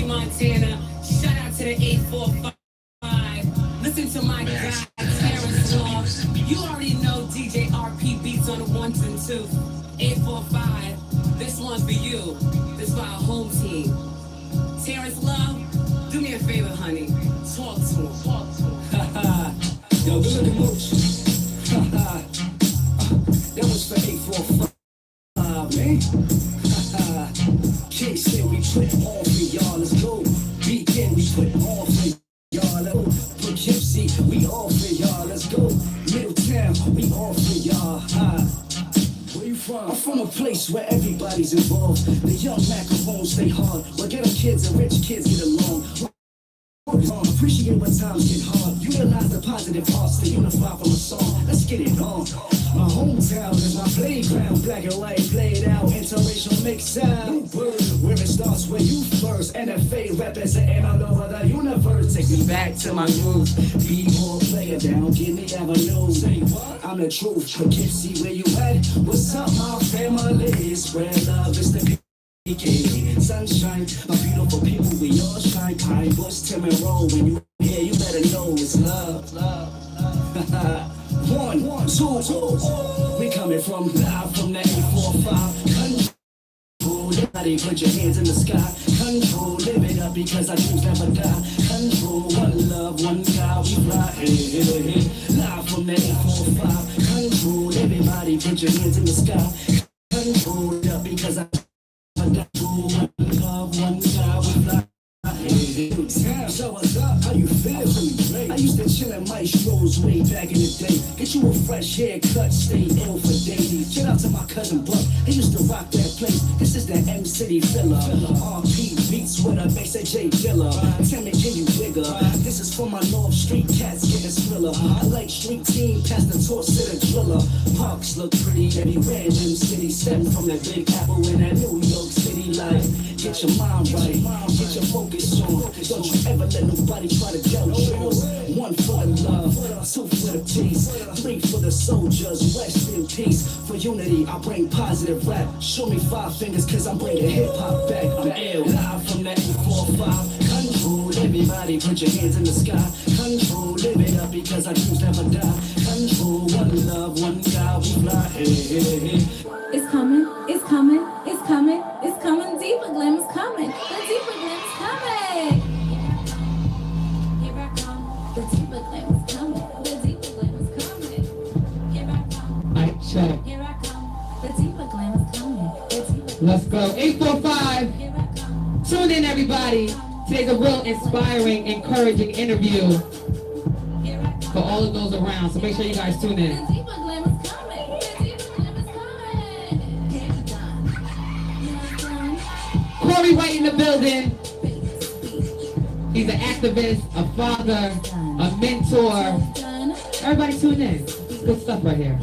Moochie Montana. Shout out to the 845. Listen to my guy, Terrence Law. You already know DJ RP beats on the ones and twos. 845. This one's for you. This for our home team. Terrence Love, do me a favor, honey. Talk to him. Talk to him. Yo, good looking Mooch. That was for 845, man. Can't say we put on for y'all. Let's go. Weekend, we put on for y'all. Poughkeepsie, we all for y'all. Let's go. Middletown, we all for y'all. Where you from? I'm from a place where everybody's involved. The young macarons stay hard. Where ghetto kids and rich kids get along. Appreciate when times get hard. Utilize the positive parts to unify from a song. Let's get it on. My hometown is my playground. Black and white played out. Interracial mix sound. Where it starts where you first. NFA representing all over the universe. Take me back to my groove. B-ball player down. Give me avenue. Say what? I'm the truth. Poughkeepsie, where you at? What's up, my family? Spread love. It's the sunshine, my beautiful people, we all shine. Pine Bush, Tim and Roll. When you hear, you better know it's love. One, two. We coming from live from the 845. Control, everybody put your hands in the sky. Control, live it up because our dreams never die. Control, one love, one God, we fly. Hey. Live from the 845. Control, everybody put your hands in the sky. Control, it up because I one love, one God, we fly. So what's up? How you feel? I used to chill at Maestro's way back in the day. Get you a fresh haircut, stay ill for days. Shout out to my cousin Buck, he used to rock that place. This is the M-City filler. RP beats with a bass AJ Dilla. Tell me, can you bigger? This is for my North Street cats getting thriller. I like street team, pass the torch to the driller. Parks look pretty everywhere in them cities. Step from that Big Apple in that New York City life. Get your mind right, get your focus on. Don't you ever let nobody try to gouge yours. One for the love, two for the peace, three for the soldiers, rest in peace. For unity, I bring positive rap. Show me 5 fingers, cause I'm bringing hip-hop back. I'm ill, live from that 845. Control, everybody put your hands in the sky. Control, live it up because our dreams never die. Control, one love, one God, we fly. Hey. It's coming, it's coming, it's coming, it's coming. Diva Glam is coming. The Diva Glam is coming. Here I come. The Diva Glam is coming. The Diva Glam is coming. Here I come. Mic check. Here I come. The Diva Glam is coming. The Diva Glam. Let's go. 845. Here I come. Tune in, everybody. Today's a real inspiring, encouraging interview Here I come. for all of those around. So make sure you guys tune The in. Diva Glam is coming. The Diva Glam is coming. Here I come. Corey White in the building. He's an activist, a father, a mentor. Everybody tune in. It's good stuff right here.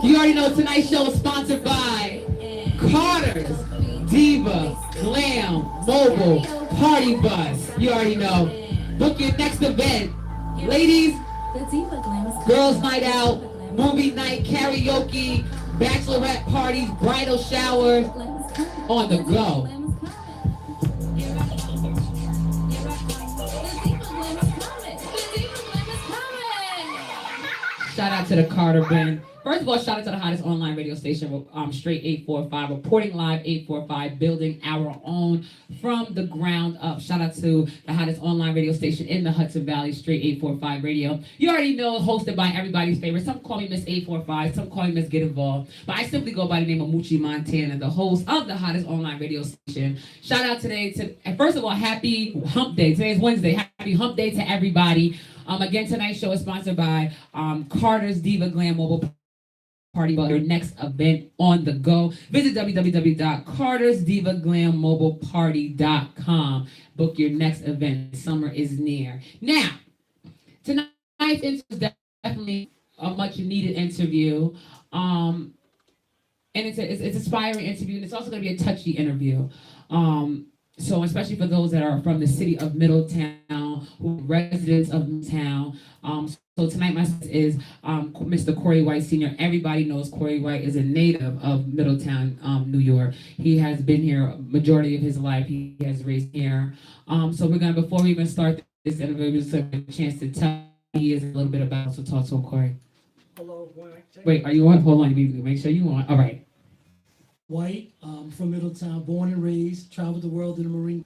You already know tonight's show is sponsored by Carter's Diva Glam Mobile Party Bus. You already know. Book your next event. Ladies, girls night out, movie night, karaoke, bachelorette parties, bridal shower, on the go. Shout out to the Carter Band. First of all, shout out to the hottest online radio station, Straight 845, reporting live 845, building our own from the ground up. Shout out to the hottest online radio station in the Hudson Valley, Straight 845 Radio. You already know, hosted by everybody's favorite. Some call me Miss 845, some call me Miss Get Involved. But I simply go by the name of Moochie Montana, the host of the hottest online radio station. Shout out today to, first of all, happy Hump Day. Today is Wednesday. Happy Hump Day to everybody. Again, tonight's show is sponsored by Carter's Diva Glam Mobile Party. Your next event on the go. Visit www.cartersdivaglammobileparty.com. Book your next event. Summer is near. Now, tonight's interview is definitely a much needed interview. And it's an inspiring interview, and it's also going to be a touchy interview. So especially for those that are from the city of Middletown, who are residents of Middletown. So tonight my guest is Mr. Corey White Sr. Everybody knows Corey White is a native of Middletown, New York. He has been here majority of his life. He has raised here. So we're gonna, before we even start this interview, just have a chance to tell he is a little bit about. So talk to him, Corey. Hello, Wait, are you on? Hold on, you need to make sure you on. All right. White, from Middletown, born and raised, traveled the world in the Marine.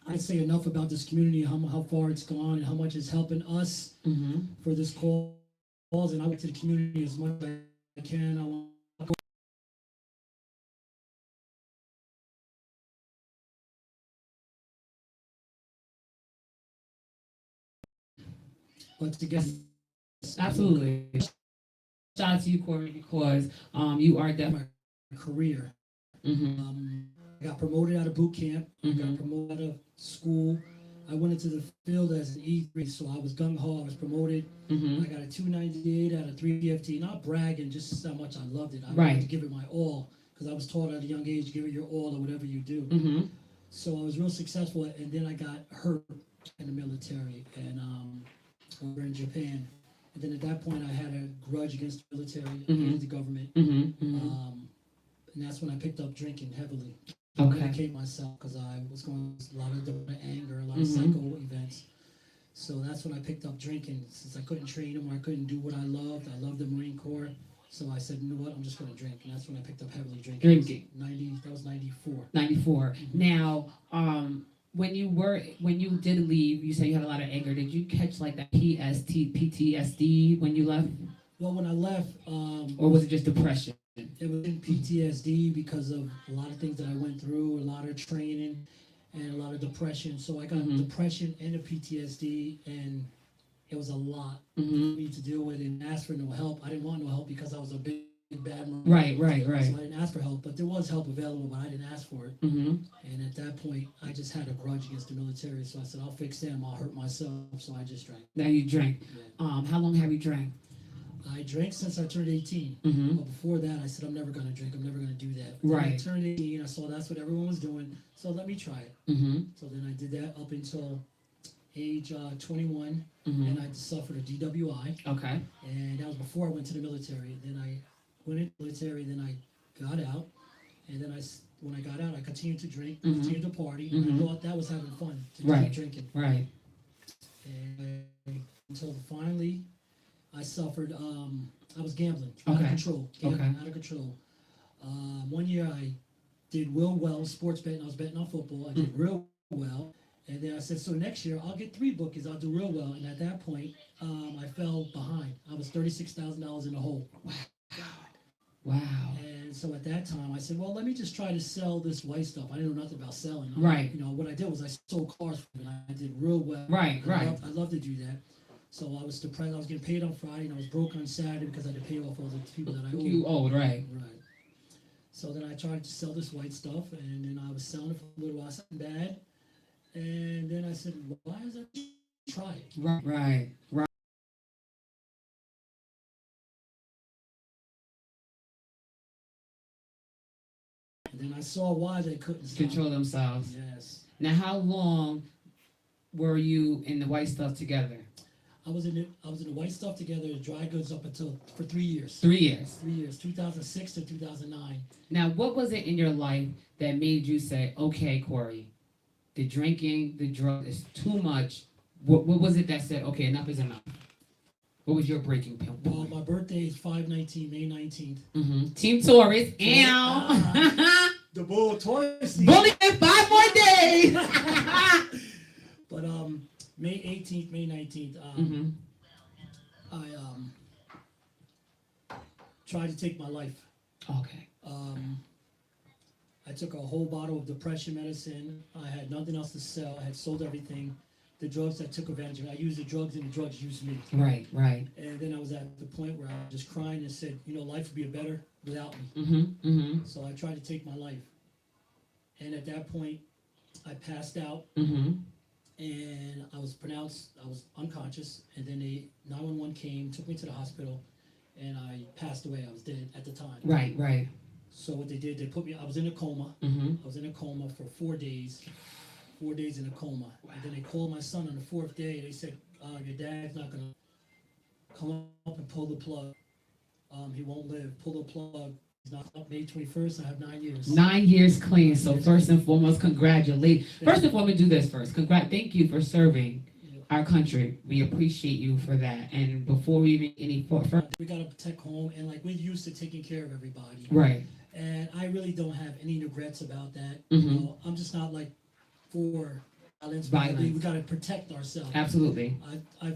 I say enough about this community, how far it's gone, and how much it's helping us Mm-hmm. for this cause. And I went to the community as much as I can. I want but to get Absolutely. Shout out to you, Corey, because you are definitely. my career. Mm-hmm. I got promoted out of boot camp. I Mhm. got promoted out of school. I went into the field as an E3, so I was gung ho. I was promoted. Mm-hmm. I got a 298 out of 3 PFT. Not bragging, just how much I loved it. I Right. wanted to give it my all because I was taught at a young age, give it your all or whatever you do. Mm-hmm. So I was real successful, and then I got hurt in the military and over in Japan. And then at that point, I had a grudge against the military, against the government. Mm-hmm. And that's when I picked up drinking heavily. Okay. Medicate myself because I was going through a lot of different anger, a lot of Mhm. psycho events. So that's when I picked up drinking. Since I couldn't train him or I couldn't do what I loved the Marine Corps. So I said, you know what, I'm just going to drink. And that's when I picked up heavily drinking. Drinking. That was 94. 94. Now, when you did leave, you said you had a lot of anger. Did you catch like that PTSD when you left, Well, when I left, or was it just depression? it was in PTSD because of a lot of things that I went through, a lot of training, and a lot of depression. So I got Mhm. depression and a PTSD, and it was a lot Mm-hmm. for me to deal with and ask for no help. I didn't want no help because I was a big bad man. Right. So I didn't ask for help, but there was help available, but I didn't ask for it. Mm-hmm. And at that point, I just had a grudge against the military. So I said, I'll fix them, I'll hurt myself. So I just drank. Now you drank. Yeah. How long have you drank? I drank since I turned 18. Mm-hmm. But before that, I said, I'm never going to drink. I'm never going to do that. Then Right. I turned 18. I saw that's what everyone was doing. So let me try it. Mm-hmm. So then I did that up until age 21. Mm-hmm. And I suffered a DWI. Okay. And that was before I went to the military. Then I went into the military. Then I got out. And then when I got out, I continued to drink, Mhm. continued to party. And Mhm. I thought that was having fun to Right. keep drinking. Right. And until finally, I suffered. I was gambling out Okay. of control. Gambling Okay. out of control. 1 year I did real well sports betting. I was betting on football. I did real well. And then I said, so next year I'll get 3 bookies. I'll do real well. And at that point, I fell behind. I was $36,000 in the hole. Wow. And so at that time, I said, well, let me just try to sell this white stuff. I didn't know nothing about selling. Right. You know, what I did was I sold cars for it, and I did real well. Right. Right. I love to do that. So I was depressed. I was getting paid on Friday, and I was broke on Saturday because I had to pay off all the people that I owed. You old, right? Right. So then I tried to sell this white stuff, and then I was selling it for a little while, something bad. And then I said, why is that? Try it. Right. Right. Right. And then I saw why they couldn't stop. Control themselves. Yes. Now, how long were you in the white stuff together? I was in the white stuff together, dry goods for 3 years. 3 years. 3 years, 2006 to 2009. Now, what was it in your life that made you say, okay, Corey, the drinking, the drug is too much? What was it that said, okay, enough is enough? What was your breaking point? Well, my birthday is 5/19, May 19th. Mm-hmm. Team Taurus. Ow. The bull toy season. Bully in 5 more days. But May 18th, May 19th, Mm-hmm. I tried to take my life. Okay. I took a whole bottle of depression medicine. I had nothing else to sell. I had sold everything. The drugs, I took advantage of it. I used the drugs and the drugs used me. Right. Right. And then I was at the point where I was just crying and said, you know, life would be better without me. Mm-hmm. Mm-hmm. So I tried to take my life. And at that point, I passed out. Mm-hmm. And I was unconscious, and then 911 came, took me to the hospital, and I passed away. I was dead at the time. Right. Right. So what they did, they put me. I was in a coma. Mm-hmm. I was in a coma for 4 days. 4 days in a coma. And then they called my son on the 4th day. They said, "Your dad's not gonna come up and pull the plug. He won't live. Pull the plug. He's not up May 21st. I have 9 years." 9 years clean. So first and foremost, congratulate. First of all, let me do this first. Thank you for serving our country. We appreciate you for that. And before we even We gotta protect home, and like we're used to taking care of everybody. right. And I really don't have any regrets about that. Mhm. You know, I'm just not like for violence. Violence. We gotta protect ourselves. Absolutely.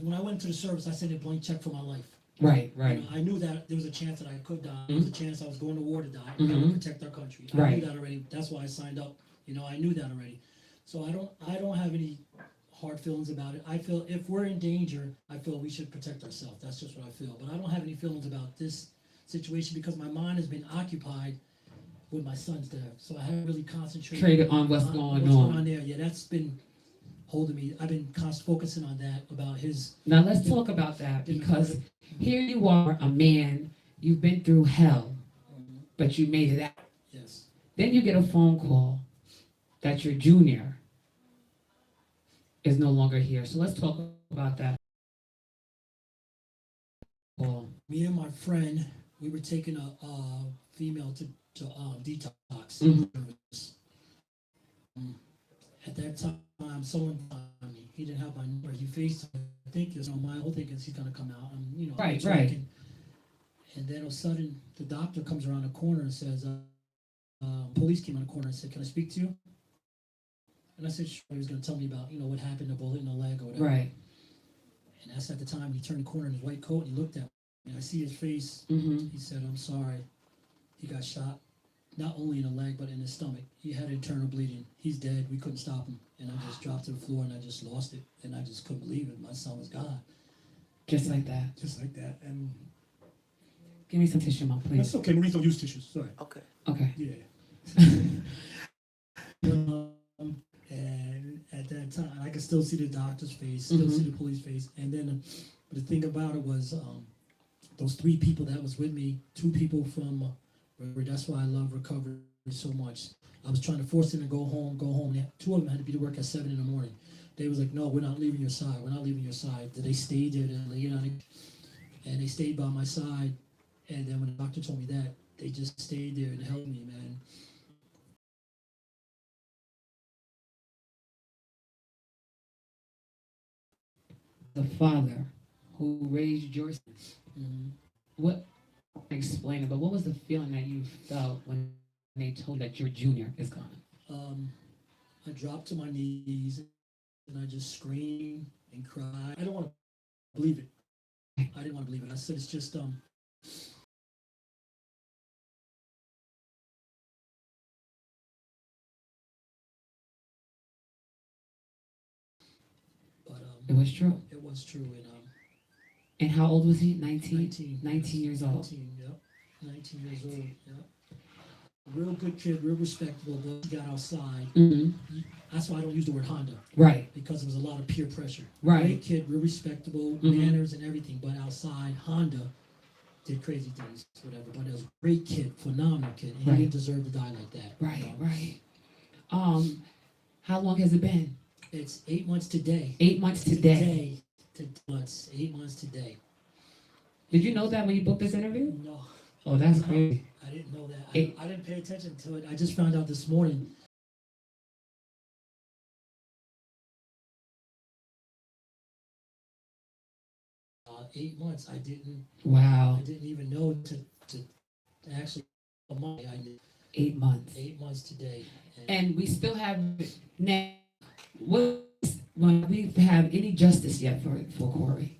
When I went to the service, I sent a blank check for my life. Right. You Right. know, I knew that there was a chance that I could die. Mhm. There was a chance I was going to war to die. We gotta Mhm. protect our country. I Right. knew that already. That's why I signed up. You know, I knew that already. So I don't have any hard feelings about it. I feel if we're in danger, I feel we should protect ourselves. That's just what I feel. But I don't have any feelings about this situation because my mind has been occupied with my son's death. So I haven't really concentrated Traded on what's going on. there. Yeah, that's been holding me. I've been focusing on that about his. Now let's talk about that because here you are, a man. You've been through hell, but you made it out. Yes. Then you get a phone call that your junior is no longer here. So let's talk about that. Call. Me and my friend, we were taking a female to detox. Mhm. At that time, someone found me. He didn't have my number. He faced. I think my whole thing is he's gonna come out. I'm Right, drinking. And then all of a sudden, the doctor comes around the corner and says, "Police came around the corner and said, 'Can I speak to you?' And I said, sure. He was gonna tell me about what happened, the bullet in the leg or whatever. Right. And that's at the time he turned the corner in his white coat and he looked at me. And I see his face. Mm-hmm. He said, "I'm sorry. He got shot, not only in the leg, but in his stomach. He had internal bleeding. He's dead. We couldn't stop him." And I just dropped to the floor and I just lost it. And I just couldn't believe it. My son was gone. Just like that. Just like that. And Give me some tissue, mom, please. that's okay. Maurice don't use tissues. Sorry. Okay. Okay. Yeah. And at that time, I could still see the doctor's face, still Mhm. see the police face. And then the thing about it was those 3 people that was with me, 2 people from that's why I love recovery so much. I was trying to force them to go home. They, 2 of them had to be to work at 7 in the morning. They was like, "No, we're not leaving your side. We're not leaving your side." They stayed there, and they stayed by my side. And then when the doctor told me that, they just stayed there and helped me, man. The father who raised your son. Mhm. What? Explain it. But what was the feeling that you felt when they told that your junior is gone? I dropped to my knees and I just screamed and cried. I don't want to believe it. I didn't want to believe it. I said it's just but It was true. it was true. And And how old was he? 19? 19. 19 years old. 19, yep. 19 years old, yep. Real good kid, real respectable, but he got outside. Mm-hmm. That's why I don't use the word Honda, Right. because there was a lot of peer pressure. Right. Great kid, real respectable, Mhm. manners and everything, but outside, Honda did crazy things, whatever. But it was a great kid, phenomenal kid, and Right. he didn't deserve to die like that. Right. you know? Right. How long has it been? It's 8 months today. 8 months today. Months, 8 months today. Did you know that when you booked this interview? No, Oh, that's crazy. I didn't know that. Eight- I didn't pay attention to it. I just found out this morning. Uh, 8 months. I Wow. didn't even know to actually a month. I knew 8 months. 8 months today. And we still have now. When we have any justice yet for Corey?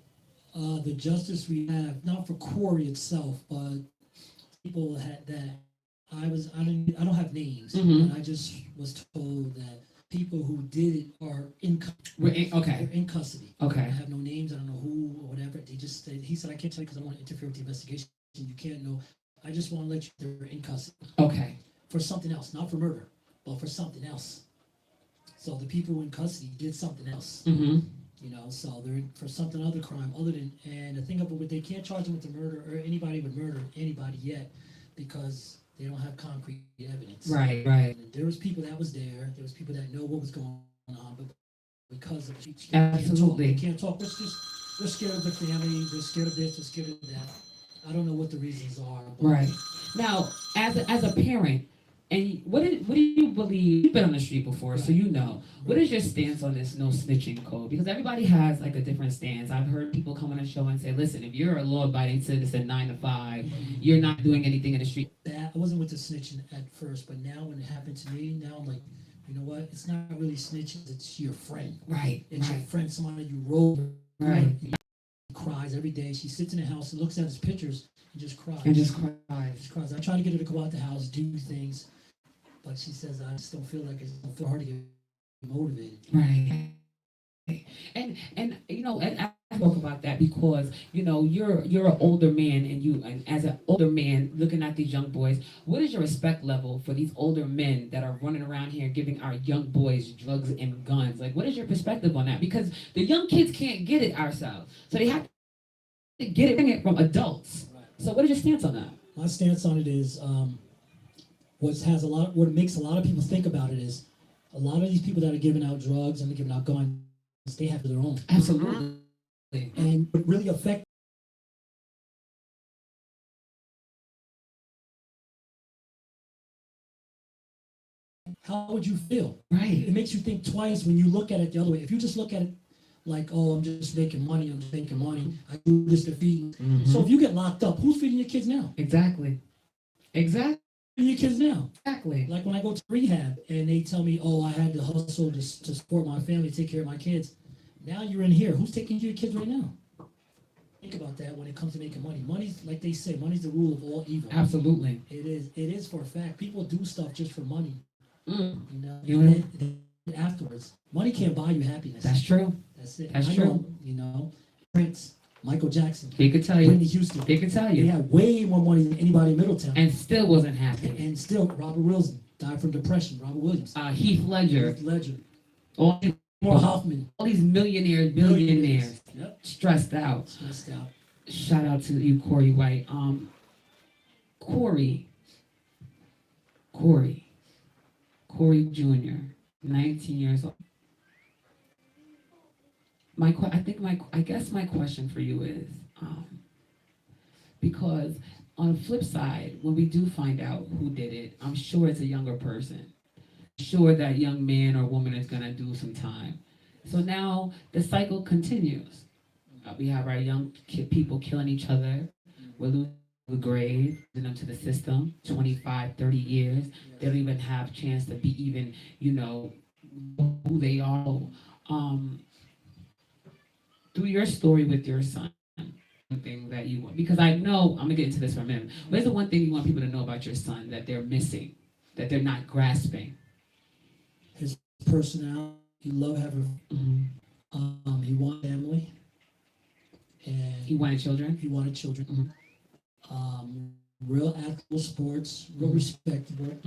The justice we have, not for Corey itself, but people that I don't have names, Mhm. but I just was told that people who did it are Okay. they're in custody. I Okay. have no names. I don't know who or whatever. They just said, he said, "I can't tell you because I don't want to interfere with the investigation. You can't know. I just want to let you they're in custody Okay. for something else, not for murder, but for something else." So the people in custody did something else. Mm-hmm. So they're in for something other crime other than, and the thing about it, they can't charge them with the murder or anybody with murder, anybody yet, because they don't have concrete evidence. Right, right. And there was people that was there. There was people that know what was going on, but because of Absolutely. they can't talk. They're scared of the family. They're scared of this. They're scared of that. I don't know what the reasons are. But Right. Now, as a parent, and what do you believe? You've been on the street before, so you know. What is your stance on this no snitching code? Because everybody has like a different stance. I've heard people come on the show and say, "Listen, if you're a law-abiding citizen, 9 to 5, you're not doing anything in the street." That I wasn't with the snitching at first, but now when it happened to me, now I'm like, you know what? It's not really snitching. It's your friend. Right. It's your Right. friend, somebody you roll with. Right. She cries every day. She sits in the house and looks at his pictures and just cries. And just She cries. cries. I try to get her to go out the house, do things, but she says I just don't feel like it's for her to get motivated. Right. And you know, and I spoke about that because you know you're an older man, and as an older man looking at these young boys, what is your respect level for these older men that are running around here giving our young boys drugs and guns? Like, what is your perspective on that? Because the young kids can't get it ourselves, so they have to get it from adults. So, what is your stance on that? My stance on it is what makes a lot of people think about it is a lot of these people that are giving out drugs and they're giving out guns, they have their own. Absolutely. And it really affects how would you feel? Right. It makes you think twice when you look at it the other way. If you just look at it like, oh, I'm just making money, I do this to feed. So if you get locked up, who's feeding your kids now? Exactly. Exactly. Feeding your kids now. Exactly. Like when I go to rehab and they tell me, oh, I had to hustle to support my family, take care of my kids. Now you're in here. Who's taking care of your kids right now? Think about that when it comes to making money. Money's, like they say, money's the rule of all evil. Absolutely. It is for a fact. People do stuff just for money. Mm. You know, You and know? then afterwards, money can't buy you happiness. That's true. That's it. That's I true. know, you know, Prince, Michael Jackson, He could tell Whitney you. Houston. He could tell They you. had way more money than anybody in Middletown. And still wasn't happy. And still, Robert Wilson died from depression. Robert Williams. Heath Ledger. Heath Ledger. All these, More Hoffman. all these millionaires, billionaires, Yep. stressed out. Stressed out. Shout out to you, Corey White. Corey Jr., 19 years old. I guess my question for you is, because on the flip side, when we do find out who did it, I'm sure it's a younger person. I'm sure that young man or woman is gonna do some time. So now the cycle continues. We have our young people killing each other. We're losing the grade, losing them to the system, 25, 30 years. They don't even have chance to be even, you know, who they are. Through your story with your son, one thing that you want, because I know, I'm gonna get into this for a minute. What's the one thing you want people to know about your son that they're missing, that they're not grasping? His personality, he loved having, he wanted family. And He wanted children. he wanted children. Real active sports, real respectable.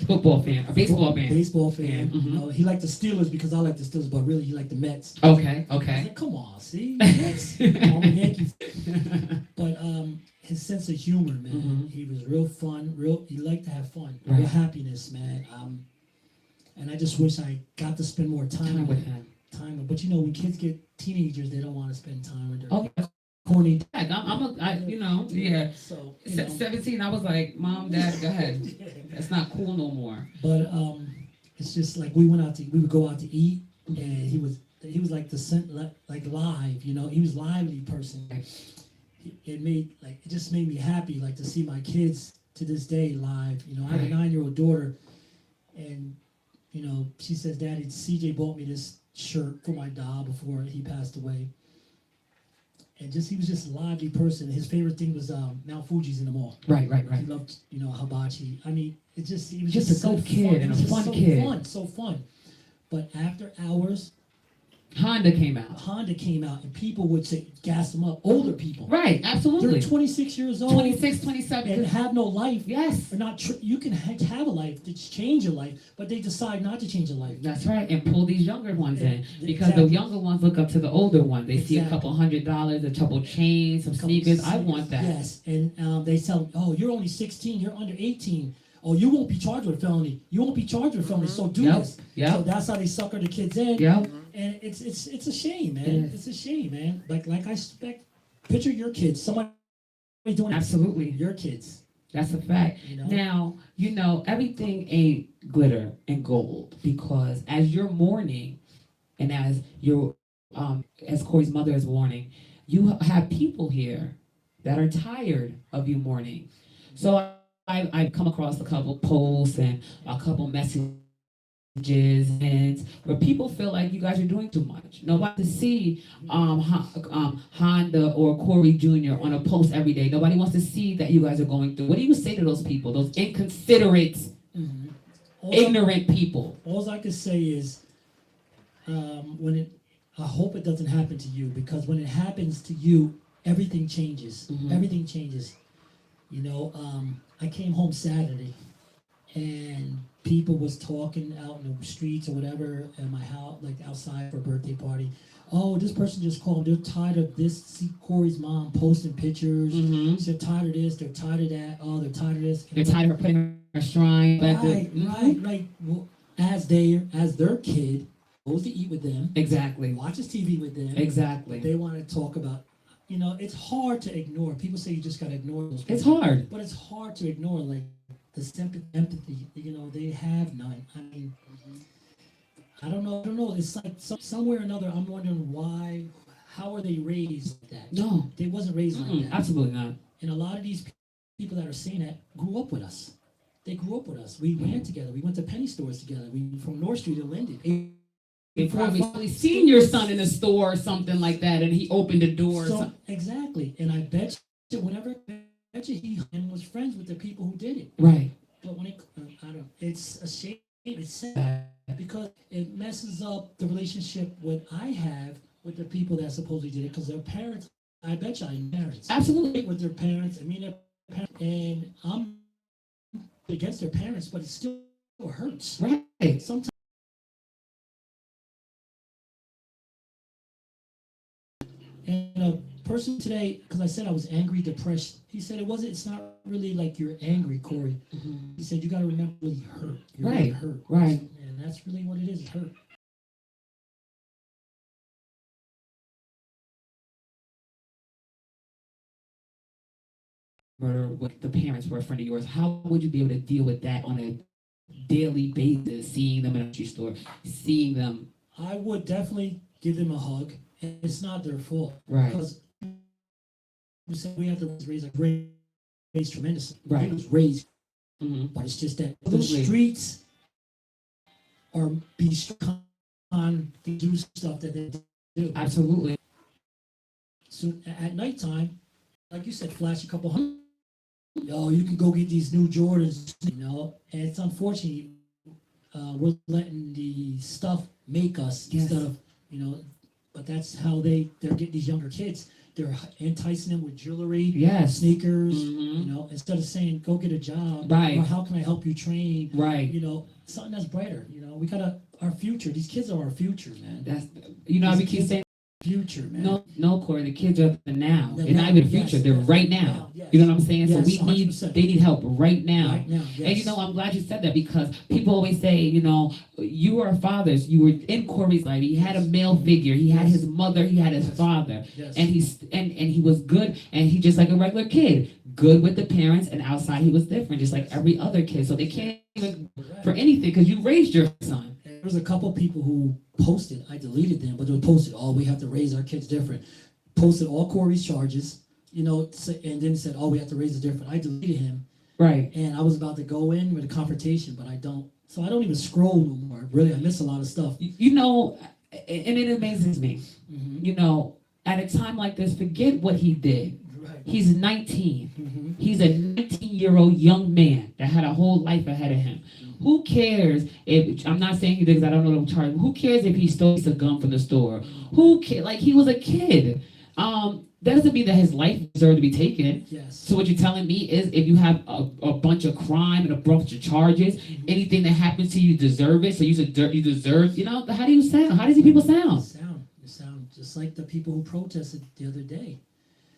Football fan, a baseball fan. Baseball fan. Mhm. You know, he liked the Steelers because I like the Steelers, but really he liked the Mets. Okay, I was okay. like, come on, see? Mets. I'm a Yankee fan. But his sense of humor, man, Mhm. he was real fun. He liked to have fun. Right. Real happiness, man. And I just wish I got to spend more time with him. But you know, when kids get teenagers, they don't want to spend time with their Oh, corny. you know, yeah. So, you know. 17, I was like, Mom, Dad, go ahead. That's not cool no more. But it's just like we would go out to eat, and he was like like live, you know. He was lively person. It just made me happy, like to see my kids to this day live. You know, I have a 9-year-old daughter, and you know, she says, Daddy, CJ bought me this shirt for my dad before he passed away. And he was just a lively person. His favorite thing was Mount Fuji's in the mall. Right. He loved, you know, hibachi. I mean, he was Just a so good kid fun. and He a was fun so kid. So fun. But after hours, Honda came out. Honda came out, and people would say, gas them up. Older people. Right, They're absolutely. 26 years old 26, and 27. have no life. Yes. Or not. You can have a life to change your life, but they decide not to change your life. That's right, and pull these younger ones in because Exactly. the younger ones look up to the older ones. They see a Exactly. couple $100, a couple chains, some sneakers. I want that. Yes, and they tell them, oh, you're only 16, you're under 18. Oh, you won't be charged with felony. You won't be charged with felony. So do Yep, this. yep. So that's how they sucker the kids in. Yep. And it's a shame, man. It is. It's a shame, man. Like I expect. Picture your kids. Somebody doing it. Absolutely. Your kids. That's a fact. You know? Now, everything ain't glitter and gold because as you're mourning and as as Corey's mother is mourning, you have people here that are tired of you mourning. So I've come across a couple posts and a couple messages and where people feel like you guys are doing too much. Nobody to see Honda or Corey Jr. on a post every day. Nobody wants to see that you guys are going through. What do you say to those people, those inconsiderate, ignorant people? All I can say is, I hope it doesn't happen to you, because when it happens to you, everything changes. Mhm. Everything changes. I came home Saturday, and people was talking out in the streets or whatever at my house, like outside for a birthday party. Oh, this person just called. They're tired of this. See Corey's mom posting pictures. Mhm. They're tired of this. They're tired of that. Oh, they're tired of this. They're tired of her putting her shrine back there. Right. Well, as their kid goes to eat with them, Exactly. watches TV with them. Exactly. They want to talk about. It's hard to ignore. People say you just got to ignore those people. It's hard. But it's hard to ignore, like, the empathy, they have none. I mean, I don't know. It's like somewhere or another, I'm wondering how are they raised like that? No. They wasn't raised like that. Absolutely not. And a lot of these people that are saying that grew up with us. They grew up with us. We ran together. We went to penny stores together. We from North Street to Linden. They probably seen your son in the store or something like that, and he opened the door. Or something. Exactly. And I bet you, he was friends with the people who did it. Right. But when it's a shame. It's sad because it messes up the relationship what I have with the people that supposedly did it, because their parents. I bet you I know parents. Absolutely. With their parents, their parents, and I'm against their parents, but it still hurts. Right. Sometimes. And a person today, because I said I was angry, depressed, he said it's not really like you're angry, Corey. Mhm. He said you got to remember really hurt. You're Right, really hurt. right. And that's really what it is, hurt. Murder with the parents were a friend of yours. How would you be able to deal with that on a daily basis, seeing them in a grocery store, seeing them? I would definitely give them a hug, and it's not their fault. Right. Because we said we have to raise tremendously. Right. He was raised, Mhm. but it's just that the Absolutely. streets are be on to do stuff that they do. Absolutely. So at nighttime, like you said, flash a couple hundred. You can go get these new Jordans, and it's unfortunate we're letting the stuff make us Yes. instead of, but that's how they're getting these younger kids. They're enticing them with jewelry, Yes. sneakers, Mhm. instead of saying, go get a job, Right. or how can I help you train, Right. something that's brighter, we gotta, our future, these kids are our future, man. That's how we keep saying. Future, man. No, Corey. The kids are the now. The They're not now, even the yes, future. They're yes, right now. now, yes. You know what I'm saying? Yes, so we 100%. they need help right now. Right now, yes. And I'm glad you said that because people always say, you are fathers. You were in Corey's life. He had a male figure. He had his mother. He had his father. Yes. And he was good. And he just like a regular kid, good with the parents. And outside he was different, just like every other kid. So they can't even for anything because you raised your son. There was a couple people who posted, I deleted them, but they posted, we have to raise our kids different. Posted all Corey's charges, and then said, we have to raise it different. I deleted him, Right. and I was about to go in with a confrontation, but I don't. So I don't even scroll no more. Really, I miss a lot of stuff. And it amazes me. Mm-hmm. At a time like this, forget what he did. Right. He's 19. Mm-hmm. He's a 19-year-old young man that had a whole life ahead of him. Who cares if, I'm not saying he did because I don't know the charge, who cares if he stole a gun from the store? Who cares? Like, he was a kid. That doesn't mean that his life deserved to be taken. Yes. So what you're telling me is if you have a bunch of crime and a bunch of charges, anything that happens to you, you deserve it. So you deserve, how do you sound? How does these people sound? You sound just like the people who protested the other day.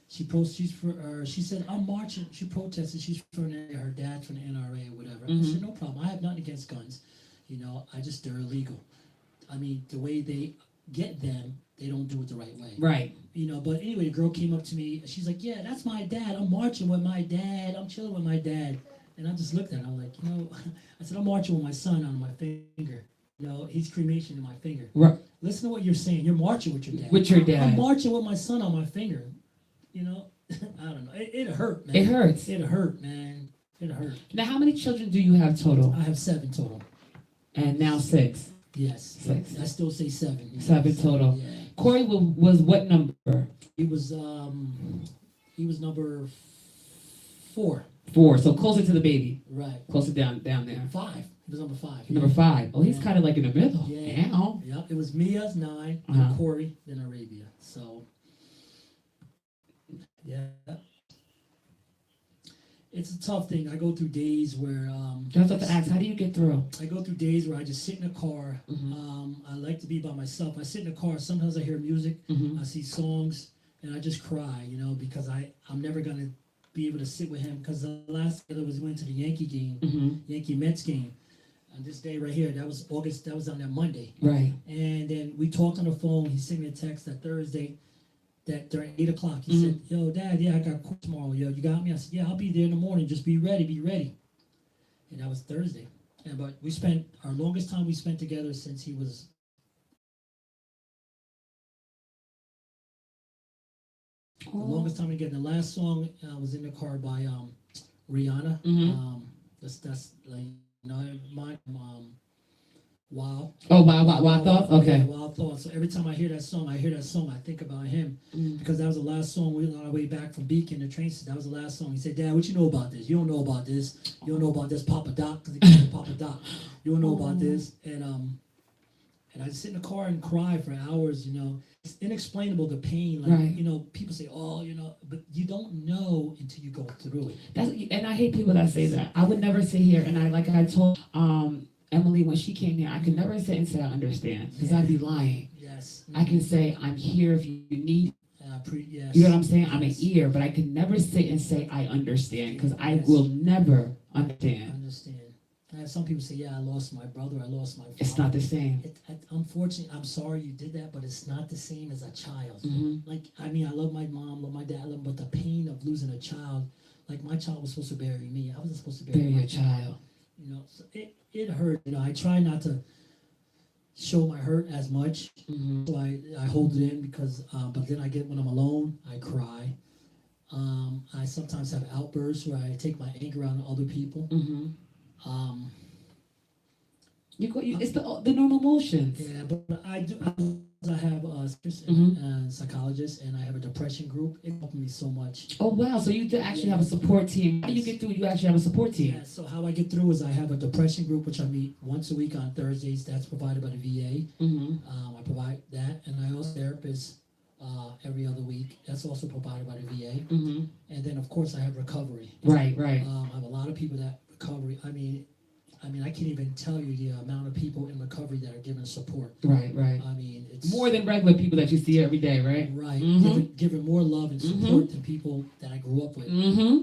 She said, I'm marching. She protested. She's from her dad's from the NRA or whatever. I said, no problem. I have nothing against guns. They're illegal. I mean, the way they get them, they don't do it the right way. Right. But anyway, the girl came up to me. She's like, yeah, that's my dad. I'm marching with my dad. I'm chilling with my dad. And I just looked at her. I'm like, I said, I'm marching with my son on my finger. He's cremation in my finger. Right. Listen to what you're saying. You're marching with your dad. With your dad. I'm marching with my son on my finger. I don't know. It hurt, man. It hurts. It hurt, man. It hurt. Now, how many children do you have total? I have 7 total. And now 6. Yes. 6. I still say 7. 7 total. Yeah. Corey was what number? He was number 4. 4. So closer to the baby. Right. Closer down there. 5. He was number 5. Number 5. Oh, he's Yeah. kind of like in the middle. Yeah. Now. Yeah. It was Mia's 9, Uh-huh. then Corey, then Arabia. So. Yeah. It's a tough thing. I go through days where That's what to ask. How do you get through? I go through days where I just sit in a car. Mm-hmm. I like to be by myself. I sit in a car. Sometimes I hear music. Mm-hmm. I see songs, and I just cry. Because I'm never gonna be able to sit with him. Because the last year we went to the Yankee game, Mm-hmm. Yankee Mets game. On this day right here, that was August. That was on that Monday. Right. And then we talked on the phone. He sent me a text that Thursday. That during 8 o'clock, he Mhm. said, "Yo, Dad, yeah, I got court tomorrow. Yo, you got me?" I said, "Yeah, I'll be there in the morning. Just be ready, be ready." And that was Thursday. But we spent our longest time we spent together since he was. The longest time together. The last song was in the car by Rihanna. Mhm. That's like my Wow. Oh, Wild Thoughts? Okay. Wild Thoughts. So every time I hear that song, I think about him. Mm. Because that was the last song. We were on our way back from Beacon to train station. That was the last song. He said, "Dad, what you know about this? You don't know about this. You don't know about this, Papa Doc." Because he called him Papa Doc. You don't know about this. And I just sit in the car and cry for hours. It's inexplainable, the pain. Like, Right. People say, "Oh, but you don't know until you go through it." And I hate people that say that. I would never sit here and I told Emily when she came here, I could never sit and say I understand because I'd be lying. Yes. I can say I'm here if you need. Yes. You know what I'm saying? I'm an Yes. ear, but I can never sit and say I understand because I Yes. will never I understand. understand. I have some people say, "Yeah, I lost my brother. I lost my father." It's not the same. Unfortunately, I'm sorry you did that, but it's not the same as a child. Mhm. I love my mom, love my dad, but the pain of losing a child, like my child was supposed to bury me. I wasn't supposed to bury Bury my your child. So it hurt. I try not to show my hurt as much. Mhm. So I hold it in because, but then when I'm alone, I cry. I sometimes have outbursts where I take my anger out on other people. Mhm. Um, It's the normal motions. Yeah, but I do. I have a psychologist, and I have a depression group. It helped me so much. Oh wow! So you do actually have a support team. How do you get through? You actually have a support team. Yeah. So how I get through is I have a depression group, which I meet once a week on Thursdays. That's provided by the VA. Mm-hmm. I provide that, and I also therapist every other week. That's also provided by the VA. Mm-hmm. And then of course I have recovery. Right. I have a lot of people that recovery. I mean, I can't even tell you the amount of people in recovery that are given support. Right. I mean, it's More than regular people that you see every day, right? right. Mhm. Giving more love and support than people that I grew up with. Mm-hmm.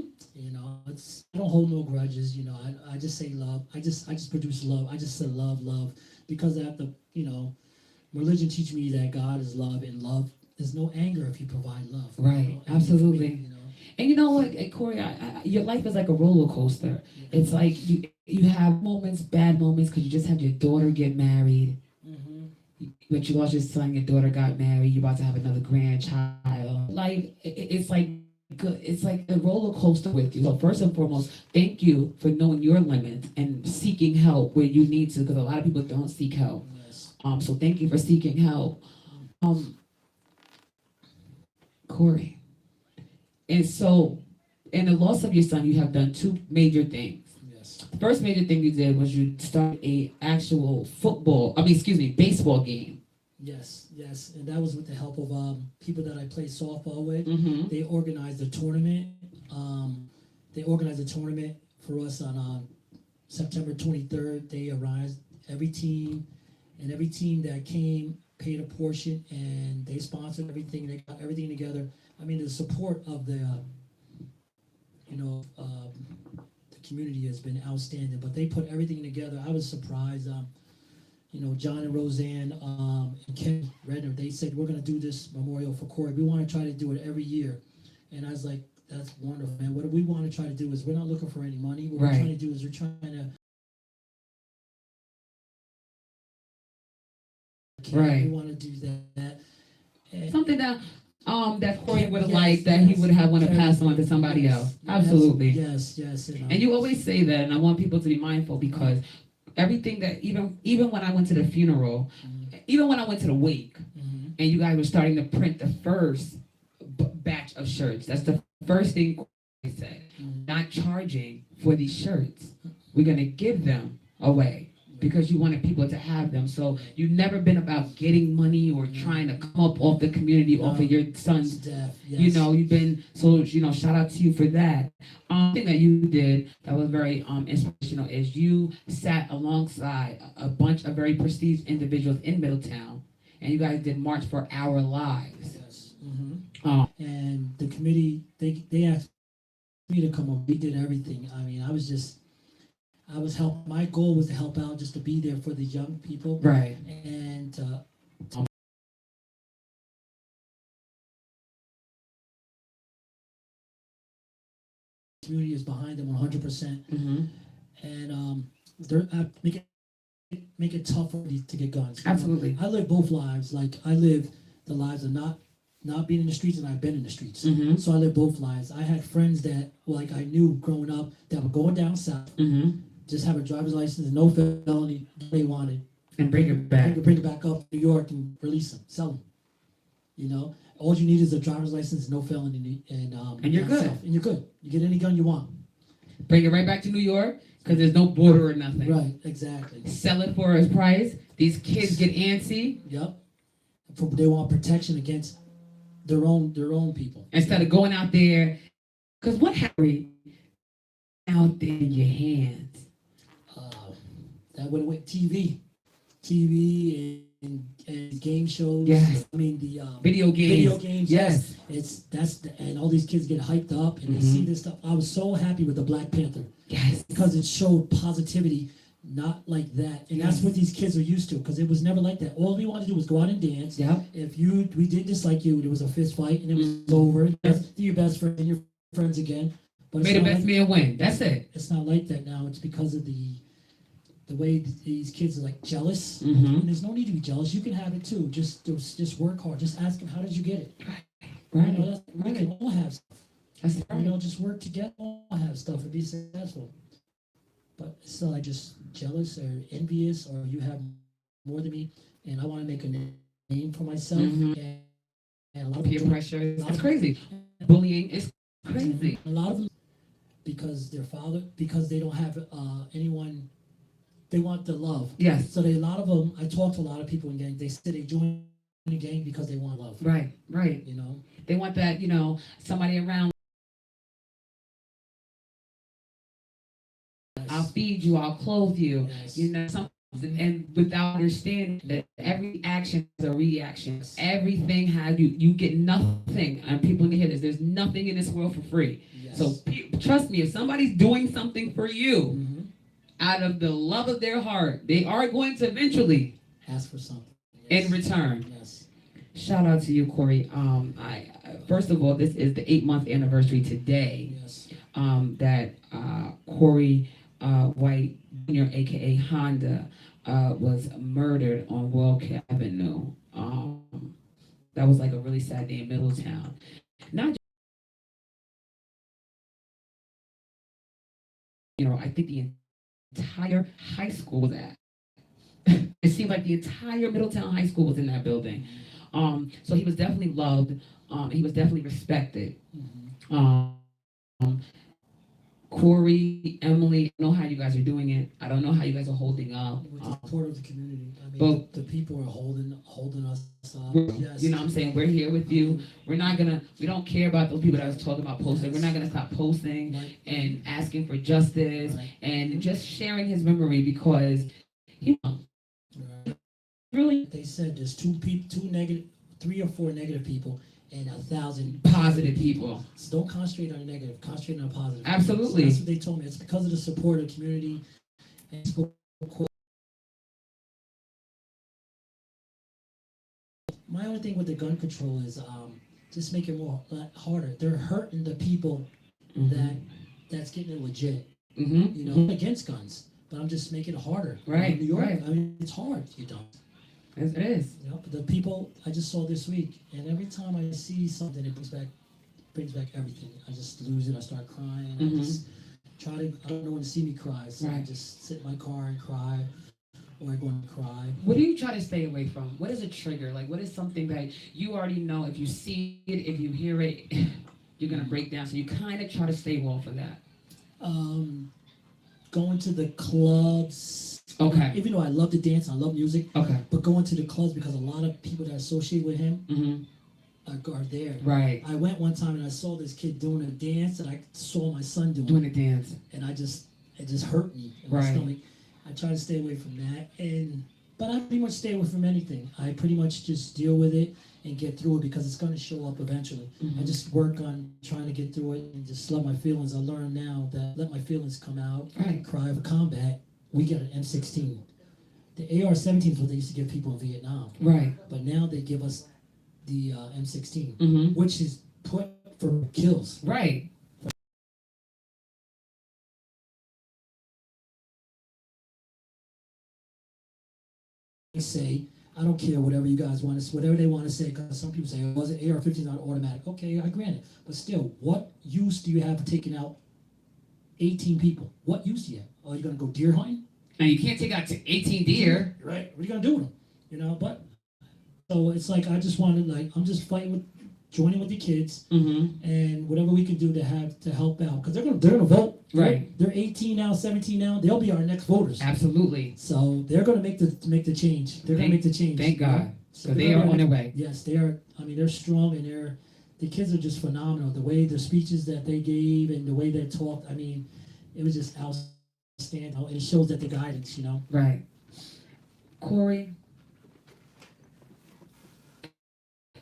I don't hold no grudges. I just say love. I just produce love. I just say love, because religion teach me that God is love, and love. There's no anger if you provide love. Right. And Absolutely. for me, And you know what, Corey, your life is like a roller coaster. It's like you have moments, bad moments, because you just had your daughter get married. But you lost your son, your daughter got married, you're about to have another grandchild. Like, it's like a roller coaster with you. So first and foremost, thank you for knowing your limits and seeking help where you need to, because a lot of people don't seek help. Yes. So thank you for seeking help. Corey, And so, in the loss of your son, you have done two major things. Yes. The first major thing you did was you started a actual baseball game. Yes, yes, and that was with the help of people that I played softball with. Mm-hmm. They organized a tournament. They organized a tournament for us on September 23rd. They arrived. Every team that came paid a portion, and they sponsored everything. They got everything together. I mean, the support of the the community has been outstanding. But they put everything together. I was surprised. John and Roseanne and Ken Redner, they said, we're going to do this memorial for Corey. We want to try to do it every year. And I was like, that's wonderful, man. What we want to try to do is we're not looking for any money. What we're Right. trying to do is we're trying to... Right. We want to do that. And Something that Corey would have Yes, liked, that he yes. would have wanted to pass on to somebody Yes, else. yes, Absolutely. Yes. And you always say that, and I want people to be mindful, because everything that, even when I went to the funeral, even when I went to the wake, Mhm. and you guys were starting to print the first batch of shirts, that's the first thing Corey said. Mhm. Not charging for these shirts. We're going to give them away because you wanted people to have them. So you've never been about getting money or trying to come up off the community, off of your son's. Death, yes. You've been, so, shout out to you for that. Thing that you did that was very inspirational is you sat alongside a bunch of very prestigious individuals in Middletown, and you guys did March for Our Lives. Yes. Mhm. Um, And the committee, they asked me to come up. We did everything. I mean, I was help. My goal was to help out, just to be there for the young people. right. And community is behind them 100%. Mm-hmm. And they're make it tough for these to get guns. Absolutely. I live both lives. Like, I live the lives of not being in the streets, and I've been in the streets. Mm-hmm. So I live both lives. I had friends that, like, I knew growing up that were going down south, Mm-hmm. just have a driver's license and no felony. They wanted And bring it back. bring it back up to New York and release them, sell them. All you need is a driver's license, no felony, and you're good. And you're good. You get any gun you want. Bring it right back to New York because there's no border or nothing. Right, exactly. Sell it for a price. These kids get antsy. Yep. They want protection against their own people. Instead of going out there, because what happened out there in your hands? That went with TV and game shows. Yes. I mean the Video games. Video games. Yes. And all these kids get hyped up and they see this stuff. I was so happy with the Black Panther Yes. because it showed positivity, not like that. And that's what these kids are used to, because it was never like that. All we wanted to do was go out and dance. Yep. If we did dislike you, there was a fist fight and it was over. You're your best friend and your friends again. But May the best man win. That's it. it's not like that now. It's because of the way these kids are, like, jealous. Mm-hmm. And there's no need to be jealous. You can have it too. Just work hard. Just ask them, how did you get it? Right. We can all have stuff. That's right. Just work together. All have stuff and be successful. But it's not like just jealous or envious, or you have more than me, and I want to make a name for myself. Mhm. And a lot of Peer them- pressure. It's crazy. Bullying is crazy. A lot of them, because they don't have anyone. They want the love. Yes. So a lot of them, I talk to a lot of people in gangs. They say they join the gang because they want love. Right. Right. They want that, somebody around. I'll feed you, I'll clothe you, Yes. and without understanding that every action is a reaction. Everything has you get nothing, and people need to hear this. There's nothing in this world for free. Yes. So trust me, if somebody's doing something for you Mhm. out of the love of their heart, they are going to eventually Ask for something. in return. Yes. Shout out to you, Corey. I first of all, this is the 8-month anniversary today. Yes. That Corey White Jr., aka Honda, was murdered on World Avenue. That was like a really sad day in Middletown. Not, I think the entire high school was at. It seemed like the entire Middletown High School was in that building. So he was definitely loved. He was definitely respected. Mhm. Um, Corey, Emily, I know how you guys are doing it. I don't know how you guys are holding up. With the support of the community, I mean, But- the people are holding us up. Yes. You know what I'm saying? We're here with you. We don't care about those people that was talking about posting. We're not gonna stop posting Right. and asking for justice Right. and just sharing his memory because, you know, Right. really They said there's three or four negative people and 1,000 positive people. So don't concentrate on the negative, concentrate on the positive. Absolutely. So that's what they told me. It's because of the support of the community and my only thing with the gun control is just make it more harder. They're hurting the people that's getting it legit. Mm-hmm. You know, I'm against guns, but I'm just making it harder. Right, In New York, right. I mean, it's hard. You don't. It is. You know, but the people I just saw this week, and every time I see something, it brings back everything. I just lose it. I start crying. Mhm. I just try to. I don't know when to see me cry, so I Right. just sit in my car and cry, or I go and cry. What do you try to stay away from? What is a trigger? Like, what is something that you already know if you see it, if you hear it, you're gonna break down. So you kind of try to stay off of that. Going to the clubs. Okay. Even though I love to dance, I love music, Okay. but going to the clubs because a lot of people that associate with him Mm-hmm. are there. Right. I went one time and I saw this kid doing a dance, and I saw my son Doing a dance. and it just hurt me in my Right. stomach. I try to stay away from that, but I pretty much stay away from anything. I pretty much just deal with it and get through it because it's going to show up eventually. Mhm. I just work on trying to get through it and just let my feelings. I learn now that let my feelings come out. Right. Cry for combat. We get an M16. The AR-17 is what they used to give people in Vietnam, Right. but now they give us the M16, Mm-hmm. which is put for kills. Right. They say, I don't care whatever you guys want to, whatever they want to say, because some people say, oh, was it AR-15 not automatic? Okay, I grant it. But still, what use do you have for taking out 18 people? What use do you have? Oh, you're going to go deer hunting? And you can't take out 18 deer. Right. What are you going to do with them? You know, but, so it's like, I just wanted, like, I'm just joining with the kids, Mm-hmm. and whatever we can do to help out. Because they're gonna vote. Right. They're 18 now, 17 now. They'll be our next voters. Absolutely. So they're going to make the change. They're going to make the change. Thank you know? God. So So they they're are gonna on their make- way. Yes, they are. I mean, they're strong, and the kids are just phenomenal. The way the speeches that they gave and the way they talked, I mean, it was just outstanding. And it shows that the guidance, you know. Right. Corey,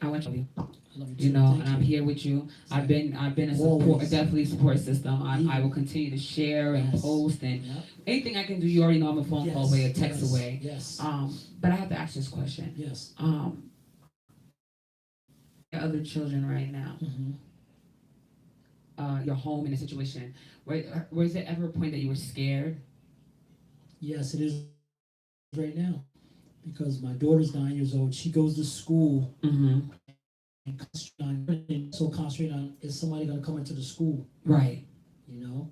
I want you. I love You too. know, Thank and I'm here with you. I've been a Always. definitely support system. I will continue to share and Yes. post and Yep. anything I can do. You already know I'm a phone call away, a text yes, away. Yes. But I have to ask this question. Yes. Your other children right now, Hmm. your home in a situation. Was there ever a point that you were scared? Yes, it is right now, because my daughter's 9 years old. She goes to school. Mm-hmm. And so concentrate on, is somebody going to come into the school? Right. You know,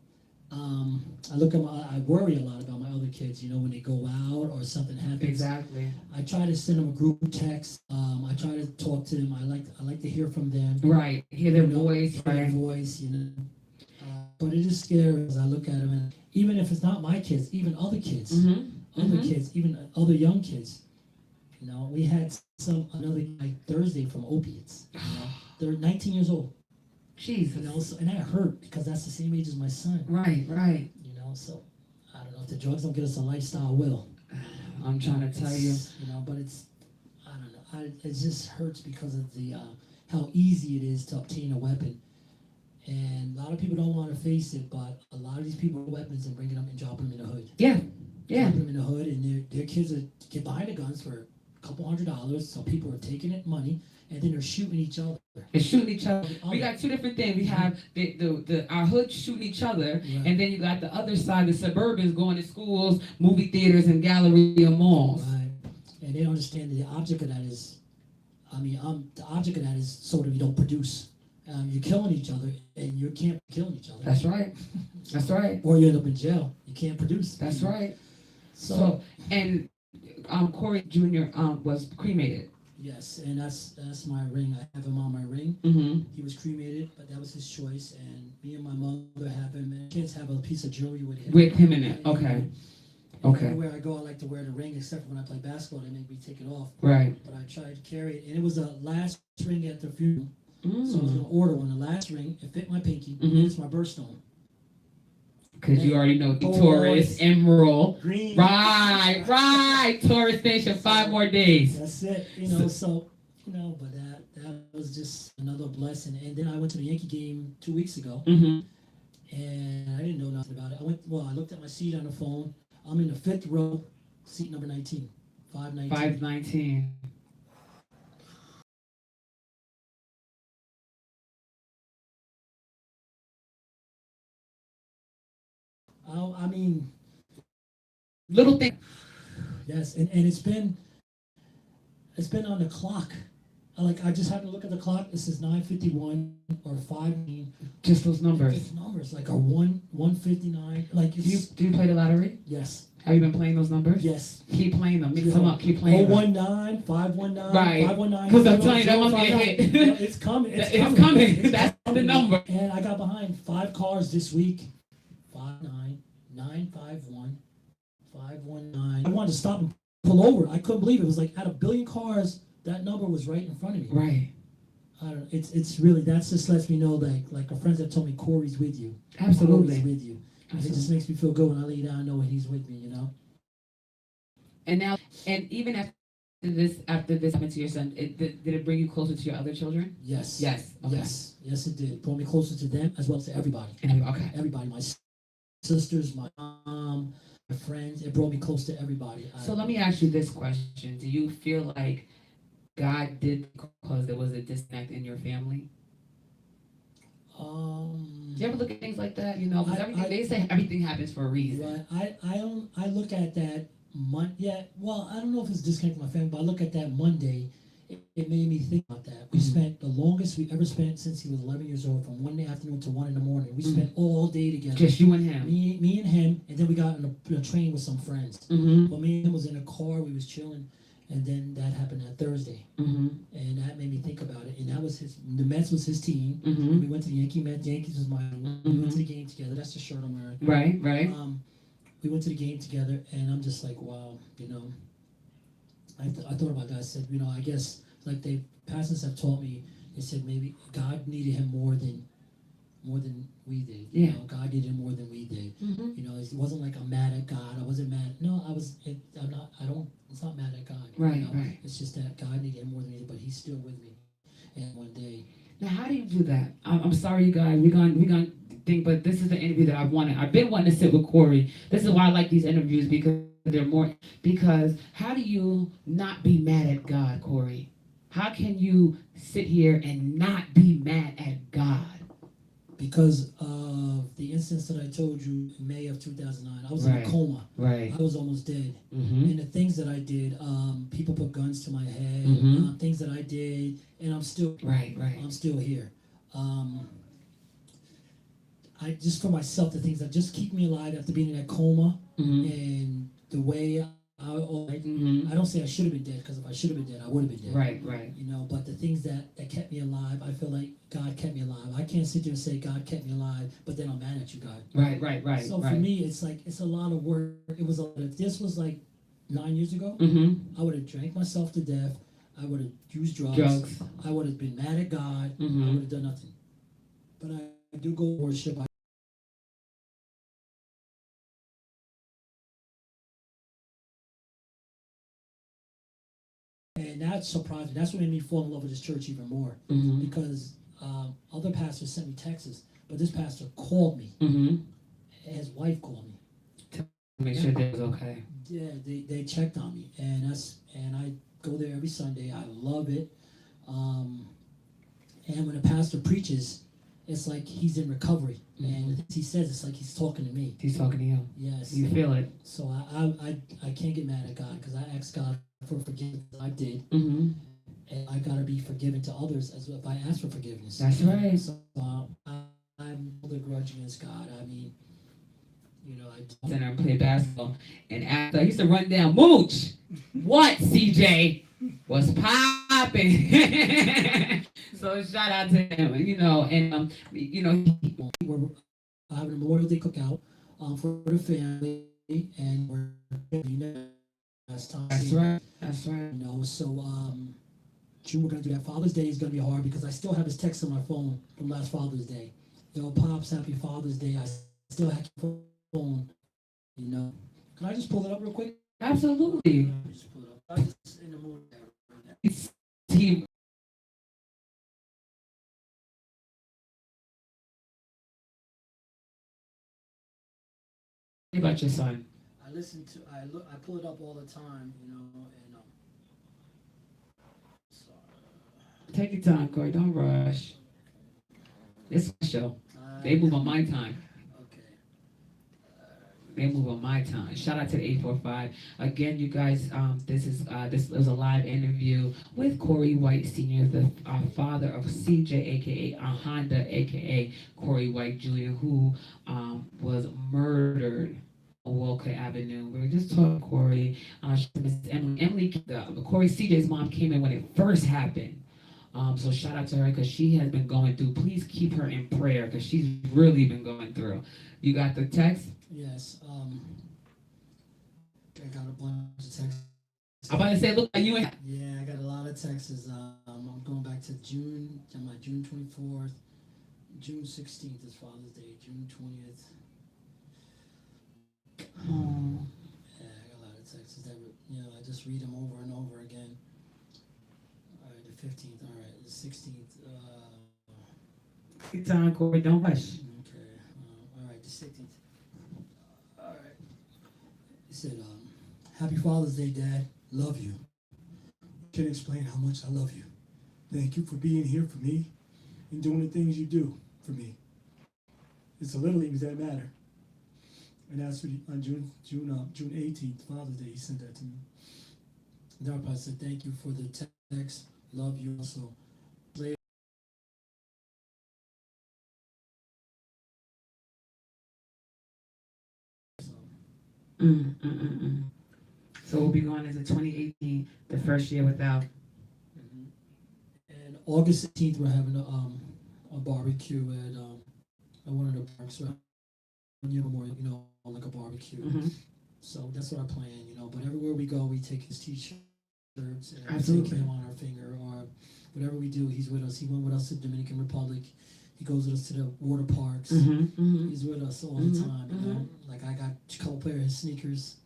I worry a lot about my other kids. You know, when they go out or something happens. Exactly. I try to send them a group text. I try to talk to them. I like to hear from them. Right. Hear their You know, voice. hear their Right. voice. You know, but it is scary as I look at them, and even if it's not my kids, even other kids, Mm-hmm. kids, even other young kids. You know, we had another guy Thursday from opiates. You know, they're 19 years old. Jesus. You know, so, and that hurt because that's the same age as my son. Right. Right. You know, so I don't know if the drugs don't get us a lifestyle. Will I'm trying to tell you. You know, but it's I don't know. It just hurts because of the how easy it is to obtain a weapon, and a lot of people don't want to face it. But a lot of these people have weapons and bringing them and dropping them in the hood. Yeah. Yeah. Dropping them in the hood, and their kids get behind the guns for a couple $100. So people are taking it money, and then they're shooting each other. They're shooting each other. We got two different things. We have our hood shooting each other, Right. and then you got the other side, the suburbans going to schools, movie theaters, and gallery and malls. Right. And they don't understand that the object of that is, the object of that is so that we don't produce. You're killing each other, and you can't be killing each other. That's right. That's right. Or you end up in jail. You can't produce. That's right. So, So, and Corey Jr. Was cremated. Yes, and that's my ring. I have him on my ring. Mm-hmm. He was cremated, but that was his choice. And me and my mother have him. And kids have a piece of jewelry with him. With him in it. Okay. And Okay. everywhere I go, I like to wear the ring, except for when I play basketball. They make me take it off. Right. But I tried to carry it, and it was the last ring at the funeral. So I was Mm. gonna order one. The last ring, it fit my pinky. Mhm. It's my birthstone. Because you already know the Oh, Taurus, it's Emerald. Green. Right. Taurus Nation, 5 more days. That's it. So but that was just another blessing. And then I went to the Yankee game 2 weeks ago, Mm-hmm. and I didn't know nothing about it. I looked at my seat on the phone. I'm in the 5th row, seat number 19, 519. 519. I mean, Little thing. yes, and it's been on the clock. I just happened to look at the clock. It says 9:51 or 5. Just those numbers. It's numbers like a 159. Like Do you it's play the lottery? yes, Have you been playing those numbers? yes. Keep playing them. Mix them up. Keep playing them. 019, 519, Right. 519. 'Cause I'm telling you, that must be a 059. hit. It's coming. It's It's coming. coming. It's That's the coming. number. And I got behind 5 cars this week. 59, 951, 519. I wanted to stop and pull over. I couldn't believe it. It was like out of 1 billion cars, that number was right in front of me. Right. I don't. It's really that's just lets me know that like a friend that told me Corey's with you. Corey's Absolutely. with you. And it Absolutely. just makes me feel good when I lay down knowing he's with me. And now, and even after this happened to your son, did it bring you closer to your other children? Yes. Yes. Okay. Yes, it did. It brought me closer to them as well as to everybody. Okay. Everybody, my sisters, my mom, my friends. It brought me close to everybody. So let me ask you this question: do you feel like God did because there was a disconnect in your family? Do you ever look at things like that? You know, because they say everything happens for a reason. Right. I look at that well, I don't know if it's disconnect with my family, but I look at that Monday. It made me think about that. We spent the longest we ever spent since he was 11 years old, from 1 afternoon to 1 in the morning. We spent all day together. Just you and him. Me and him, and then we got on a train with some friends. Mm-hmm. But me and him was in a car. We was chilling, and then that happened that Thursday, Mm-hmm. and that made me think about it. And that was the Mets was his team. Mm-hmm. We went to the Yankees was mine. We went to the game together. That's the shirt I'm wearing. Right. We went to the game together, and I'm just like, wow, I thought about that. I said, I guess like the pastors have taught me. They said maybe God needed him more than we did. Yeah. God needed him more than we did. Mm-hmm. It wasn't like I'm mad at God. I wasn't mad. No, I was. I'm not. I don't. It's not mad at God. Right. Right. It's just that God needed him more than me, but He's still with me. And one day, Now, how do you do that? I'm sorry, you guys. We're gonna think, but this is the interview that I've wanted. I've been wanting to sit with Corey. This is why I like these interviews because they're more. Because how do you not be mad at God, Corey? How can you sit here and not be mad at God? because of the instance that I told you in May of 2009, I was in Right. a coma. Right. I was almost dead. Mm-hmm. And the things that I did, people put guns to my head, Mhm. things that I did, and I'm still Right. I'm still here. I just for myself, the things that just keep me alive after being in that coma, Mm-hmm. and the way I don't say I should have been dead, because if I should have been dead, I would have been dead. Right. Right. You know, but the things that kept me alive, I feel like God kept me alive. I can't sit there and say God kept me alive, but then I'm mad at you, God. Right. Right. Right. So for me, it's like it's a lot of work. It was if this was like 9 years ago, Mm-hmm. I would have drank myself to death. I would have used drugs. Drugs. I would have been mad at God. I Mm-hmm. would have done nothing. But I do go worship. And that surprised me. That's what made me fall in love with this church even more. Mm-hmm. Because other pastors sent me texts, but this pastor called me. Mm-hmm. His wife called me. Make sure that was okay. Yeah, they checked on me, and I go there every Sunday. I love it. And when a pastor preaches, it's like he's in recovery, and the things he says, it's like he's talking to me. He's talking to you. Yes. You feel it. So I can't get mad at God, because I asked God for forgiveness. I did, Mm-hmm. and I gotta be forgiven to others as well if I ask for forgiveness. That's right. So I'm holding a grudge against God. I mean, you know, Center and play basketball. And after I used to run down, Mooch, what, CJ? Was popping. happened. So shout out to him, and We were having a Memorial Day cookout for the family, and we're last time. that's right. That's right. So June we're gonna do that. Father's Day is gonna be hard because I still have his text on my phone from last Father's Day. Pops, happy Father's Day. I still have your phone. Can I just pull it up real quick? Absolutely. Just pull it up. I'm just in the mood right now. It's team. What about your son? I pull it up all the time, and Take your time, Corey. Don't rush. It's my show. They move on my time. Okay. They move on my time. Shout out to the 845. Again, you guys, this was a live interview with Corey White Sr., the father of CJ, aka Honda, aka Corey White Jr., who was murdered on Walcott Avenue. We were just talking to Corey. Emily, Corey CJ's mom came in when it first happened. So shout out to her because she has been going through. Please keep her in prayer because she's really been going through. You got the text? Yes. I got a bunch of texts. I'm about to say, look like you ain't. Yeah, I got a lot of texts. I'm going back to June. I'm like June 24th. June 16th is Father's Day. June 20th. Oh. Yeah, I got a lot of texts that I just read them over and over again. All right, the 15th. All right, the 16th. Take time, Corey. Don't rush. Okay. All right, the 16th. All right. He said, "Happy Father's Day, Dad. Love you. Can't explain how much I love you. Thank you for being here for me and doing the things you do for me. It's the little things that matter." And that's what on June 18th, Father's Day, he sent that to me. Darpa said, "Thank you for the text. Love you also." So we'll be going into 2018, the first year without. And August 18th, we're having a barbecue at one of the parks around Memorial, like a barbecue. So that's what I plan, But everywhere we go, we take his T-shirts and we take him on our finger, or whatever we do, he's with us. He went with us to the Dominican Republic. He goes with us to the water parks. He's with us all the time. Like I got a couple pair of his sneakers.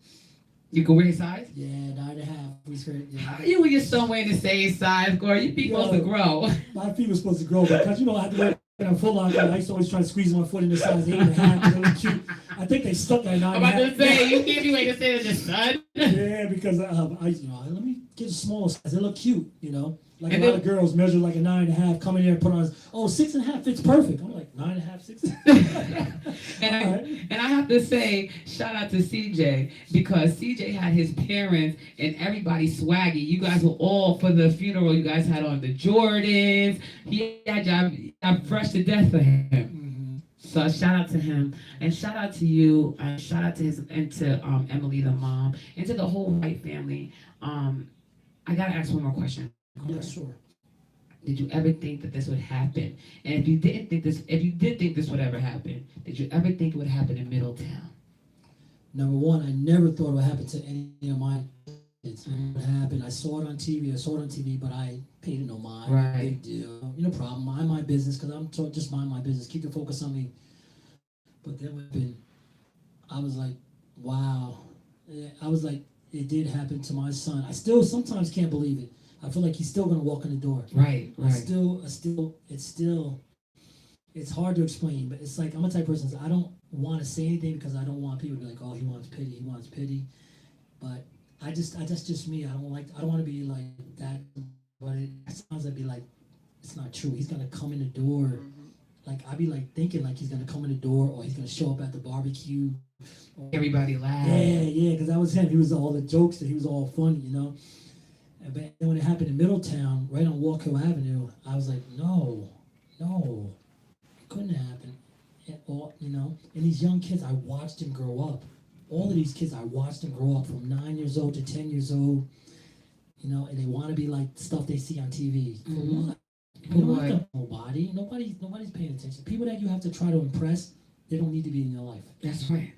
You can wear his size? Yeah, 9.5. We straight. Yeah. You and your son wearing the same size, Corey. Your feet supposed to grow. My feet were supposed to grow, because I had to wear a full on. I used to always try to squeeze my foot in the size 8.5. Really cute. I think they stuck at 9.5. I'm about to say, you can't be waiting to say to your son. Yeah, because let me get a small size. They look cute, Like and a lot of girls measure like a 9.5, come in there and put on, 6.5 fits perfect. I'm like 9.5, 6. And I have to say, shout out to CJ, because CJ had his parents and everybody swaggy. You guys were all for the funeral. You guys had on the Jordans. He had y'all fresh to death for him. So shout out to him, and shout out to you, and shout out to Emily, the mom, and to the whole White family. I gotta ask one more question. Yeah, sure. Did you ever think that this would happen? And if you did think this would ever happen, did you ever think it would happen in Middletown? Number one, I never thought it would happen to any of my kids. It happened. I saw it on TV, but I paid it no mind. Right. Big deal. No problem. Mind my business, because I'm just mind my business. Keep the focus on me. But then I was like, wow. I was like, it did happen to my son. I still sometimes can't believe it. I feel like he's still gonna walk in the door. Right. It's hard to explain, but it's like I'm a type of person that I don't want to say anything because I don't want people to be like, oh, he wants pity. But that's just me. I don't want to be like that. But it sounds like it's not true. He's gonna come in the door. Like I'd be like thinking like he's gonna come in the door, or he's gonna show up at the barbecue. Everybody laughed. Yeah, because that was him. He was all the jokes that he was all funny, But then when it happened in Middletown, right on Walk Hill Avenue, I was like, no, it couldn't happen. And these young kids, I watched them grow up. All of these kids, I watched them grow up from 9 years old to 10 years old. you know, and they want to be like stuff they see on TV. For Mhm. what? For You don't what? have to nobody's paying attention. People that you have to try to impress, they don't need to be in your life. That's right.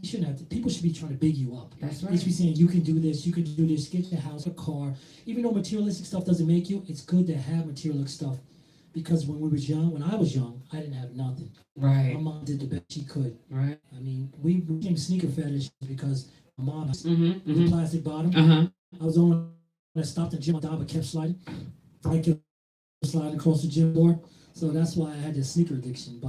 You shouldn't have to. People should be trying to big you up. That's They right. should be saying you can do this, you can do this, get your house, a car. Even though materialistic stuff doesn't make you, it's good to have materialistic stuff. Because when I was young, I didn't have nothing. My Right. mom did the best she could. Right. I mean, we became sneaker fetish because my mom has Mm-hmm. the Mm-hmm. plastic bottom. Uh-huh. I was the only one that stopped the gym on top but kept sliding. I kept sliding across the gym floor. So that's why I had this sneaker addiction.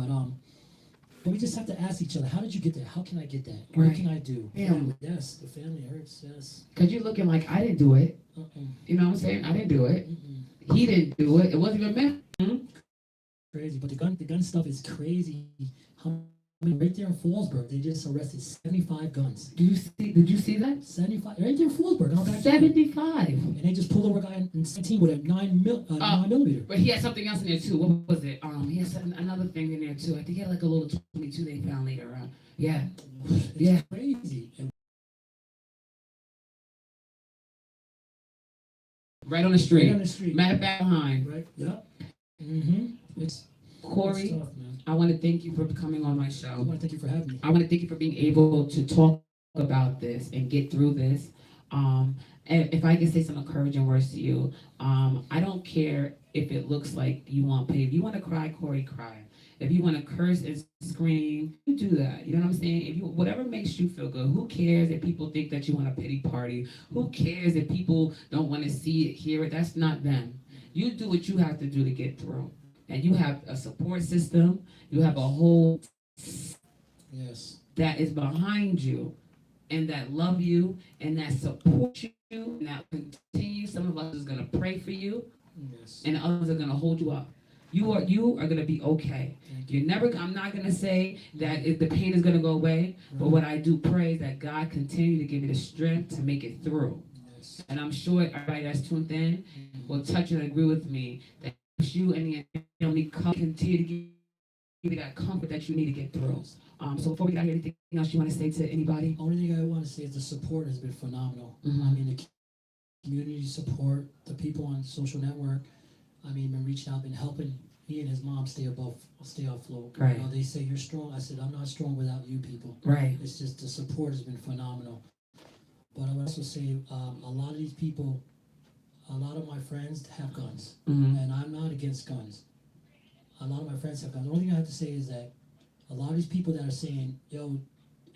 But we just have to ask each other, how did you get there? How can I get that? What Right. can I do? Yeah. Family, yes, the family hurts, yes. Because you're looking like, I didn't do it. Uh-uh. You know what I'm saying? I didn't do it. Mm-mm. He didn't do it. It wasn't even meant. Crazy. But the gun stuff is crazy. Right there in Fallsburg, they just arrested 75 guns. Did you see that? 75, right there in Fallsburg. Out back there. 75. And they just pulled over a guy in 17 with a 9 millimeter. But he had something else in there too. What was it? He had another thing in there too. I think he had like a little 22 they found later on. Yeah. It's Yeah. crazy. And Right on the right street. on the street. Matter of fact, behind. Right? Yep. Mm-hmm. It's Corey, tough, man. I want to thank you for coming on my I show. want to thank you for having me. I want to thank you for being able to talk about this and get through this. And if I can say some encouraging words to you, I don't care if it looks like you want pain. If you want to cry, Corey, cry. If you want to curse and scream, you do that. You know what I'm saying? If you whatever makes you feel good. Who cares if people think that you want a pity party? Who cares if people don't want to see it, hear it? That's not them. You do what you have to do to get through. And you have a support system. You have a whole Yes. that is behind you and that love you and that support you and that continue. Some of us is gonna pray for you Yes. and others are gonna hold you up. You are gonna be okay. You're never I'm not gonna say that the pain is gonna go away, but what I do pray is that God continue to give you the strength to make it through. Yes. And I'm sure everybody that's tuned in will touch and agree with me that you and your family continue to give you that comfort that you need to get through. So before we got here, anything else you want to say to anybody? Only thing I want to say is the support has been phenomenal. Mhm. I mean, the community support, the people on social network, I mean, been reaching out, been helping me and his mom stay afloat. Right. You know, they say you're strong. I said, I'm not strong without you people. Right. It's just the support has been phenomenal. But I would also say a lot of these people, a lot of my friends have guns, Mm-hmm. and I'm not against guns. A lot of my friends have guns. The only thing I have to say is that a lot of these people that are saying, yo,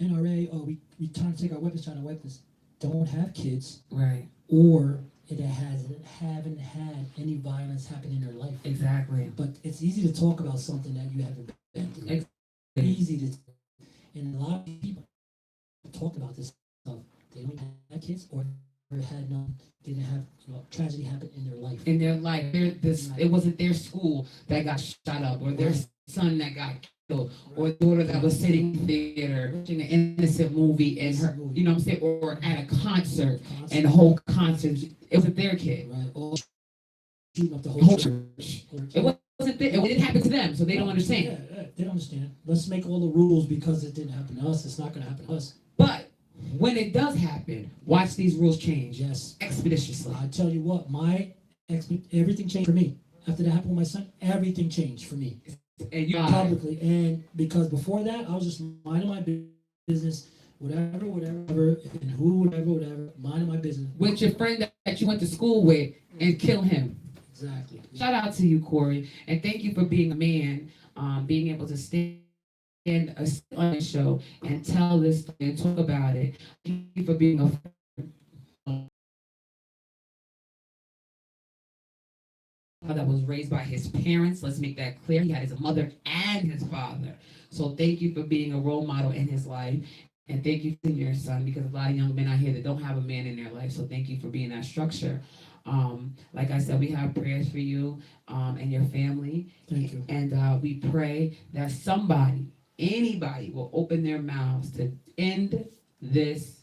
NRA, oh, we trying to take our weapons, don't have kids, Right. or it haven't had any violence happen in their life. Exactly. But it's easy to talk about something that you haven't been through. Exactly. Easy to, and a lot of people talk about this stuff. They don't have kids, or didn't have tragedy happen in their life. In their life, it wasn't their school that got shot up, or their son that got killed, or daughter that was sitting in the theater watching an innocent movie and her, you know what I'm saying, or at a concert and the whole concert, it wasn't their kid. Right, all shooting up the The whole whole church. church. It wasn't it didn't happen to them, so they don't understand. Yeah, they don't understand. Let's make all the rules because it didn't happen to us. It's not going to happen to us. But when it does happen, watch these rules change Yes. expeditiously. I tell you what, everything changed for me. After that happened with my son, everything changed for me. And you Publicly. And because before that, I was just minding my business, whatever, and whatever, minding my business. with your friend that you went to school with and kill him. Exactly. Shout out to you, Corey, and thank you for being a man, being able to stand on the show and tell this story and talk about it. Thank you for being a that was raised by his parents. Let's make that clear. He had his mother and his father. So thank you for being a role model in his life. And thank you to your son, because a lot of young men out here that don't have a man in their life. So thank you for being that structure. Like I said, we have prayers for you and your family. Thank you. And we pray that anybody will open their mouths to end this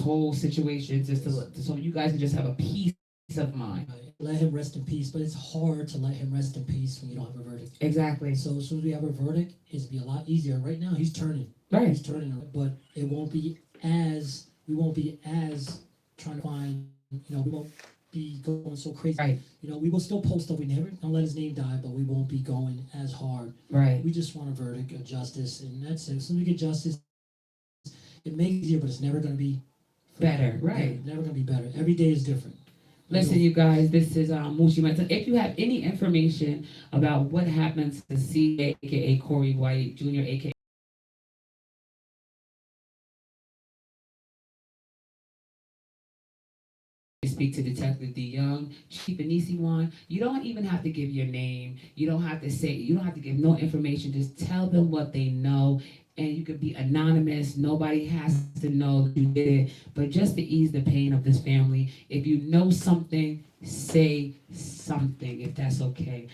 whole situation, so you guys can just have a peace of mind. Right. Let him rest in peace, but it's hard to let him rest in peace when you don't have a verdict. Exactly. So as soon as we have a verdict, it'll be a lot easier. Right now, he's turning. Right. He's turning, but we won't be as trying to find, we won't be going so crazy. Right. You know, we will still post stuff. We never gonna let his name die, but we won't be going as hard. Right. We just want a verdict of justice, and that's it. As soon as we get justice, it makes it easier, but it's never gonna be Better, right. Yeah, never gonna be better. Every day is different. Listen, you guys, this is Mushi Meta. If you have any information about what happens to CJ, aka Corey White Jr., aka speak to Detective D. Young, Chief Anisi Wan. You don't even have to give your name. You don't have to say, you don't have to give no information. Just tell them what they know. And you could be anonymous. Nobody has to know that you did it. But just to ease the pain of this family, if you know something, say something, if that's okay.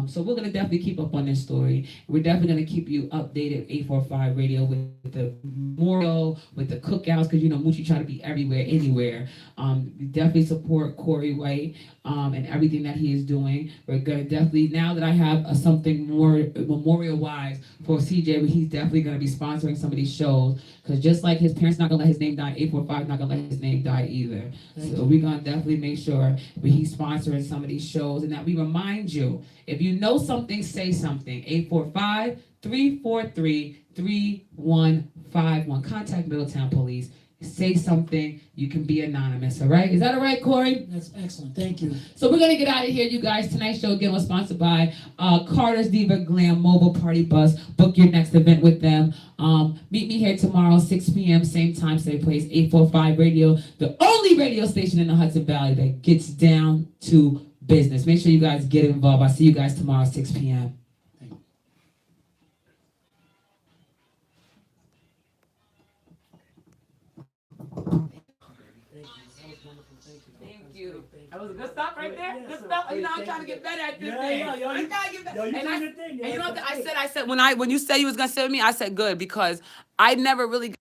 So we're gonna definitely keep up on this story. We're definitely gonna keep you updated, 845 Radio, with the memorial, with the cookouts, because you know Moochie try to be everywhere, anywhere. We definitely support Corey White and everything that he is doing. We're gonna definitely, now that I have something more memorial-wise for CJ, he's definitely gonna be sponsoring some of these shows, because just like his parents not gonna let his name die, 845 not gonna let his name die either. So we're gonna definitely make sure that he's sponsoring some of these shows, and that we remind you, if you know something, say something. 845-343-3151. Contact Middletown Police. Say something. You can be anonymous, all right? Is that all right, Corey? That's excellent. Thank you. So we're going to get out of here, you guys. Tonight's show, again, was sponsored by Carter's Diva Glam Mobile Party Bus. Book your next event with them. Meet me here tomorrow, 6 p.m., same time, same place, 845 Radio, the only radio station in the Hudson Valley that gets down to business. Make sure you guys get involved. I'll see you guys tomorrow, 6 p.m. Thank you. That was a good stop right there. Good stuff. You know, I'm trying to get better at this thing. I'm trying to get better. And you know what I said when you said you was gonna say with me, I said good, because I never really